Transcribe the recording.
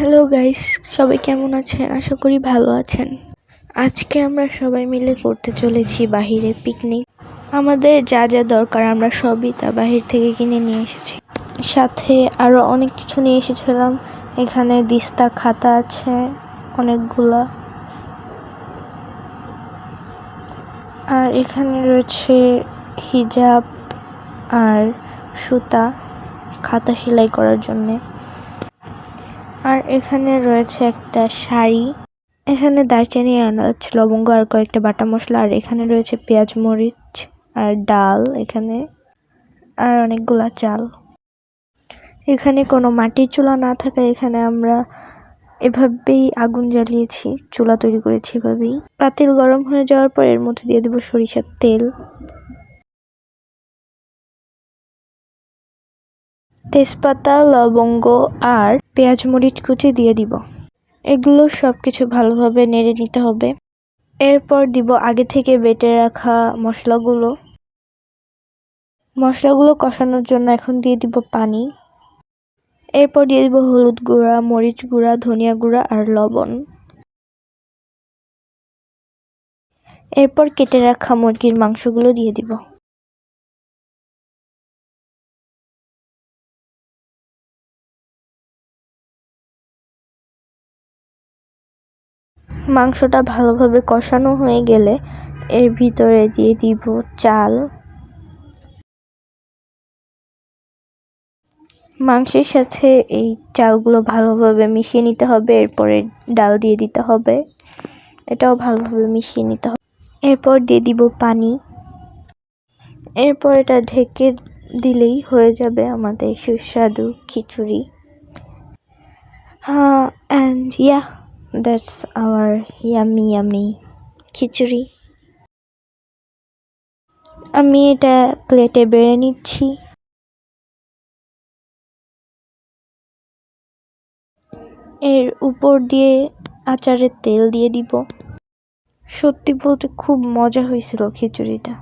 Hello guys, সবাই কেমন আছেন? আশা করি ভালো আছেন। আজকে আমরা সবাই মিলে করতে চলেছি বাহিরে পিকনিক। আমাদের যা যা দরকার আমরা সবই তা বাহির থেকে কিনে নিয়ে এসেছি। সাথে আরো অনেক কিছু নিয়ে এসেছিলাম। এখানে দিস্তা খাতা আছে অনেকগুলা, আর এখানে রয়েছে হিজাব আর সুতা খাতা সেলাই করার জন্যে। আর এখানে রয়েছে একটা শাড়ি, এখানে দারচিনি, এলাচ, লবঙ্গ আর কয়েকটা বাটা মশলা। আর এখানে রয়েছে পেঁয়াজ, মরিচ আর ডাল, এখানে আর অনেকগুলা চাল। এখানে কোনো মাটির চুলা না থাকায় এখানে আমরা এভাবেই আগুন জ্বালিয়েছি, চুলা তৈরি করেছি এভাবেই। পাতিল গরম হয়ে যাওয়ার পর এর মধ্যে দিয়ে দেবো সরিষার তেল, তেজপাতা, লবঙ্গ আর পেঁয়াজ মরিচ কুচি দিয়ে দিব। এগুলো সবকিছু ভালোভাবে নেড়ে নিতে হবে। এরপর দিব আগে থেকে বেটে রাখা মশলাগুলো কষানোর জন্য এখন দিয়ে দিব পানি। এরপর দিয়ে দিব হলুদ গুঁড়া, মরিচ গুঁড়া, ধনিয়া গুঁড়া আর লবণ। এরপর কেটে রাখা মুরগির মাংসগুলো দিয়ে দিব। মাংসটা ভালোভাবে কষানো হয়ে গেলে এর ভিতরে দিয়ে দিব চাল। মাংসের সাথে এই চালগুলো ভালোভাবে মিশিয়ে নিতে হবে। এরপরে ডাল দিয়ে দিতে হবে, এটাও ভালোভাবে মিশিয়ে নিতে হবে। এরপর দিয়ে দিব পানি। এরপর এটা ঢেকে দিলেই হয়ে যাবে আমাদের সুস্বাদু খিচুড়ি। And yeah, that's our yummy খিচুড়ি। আমি এটা প্লেটে বেড়ে নিচ্ছি। এর উপর দিয়ে আচারের তেল দিয়ে দিব। সত্যি বলতে খুব মজা হয়েছিল খিচুড়িটা।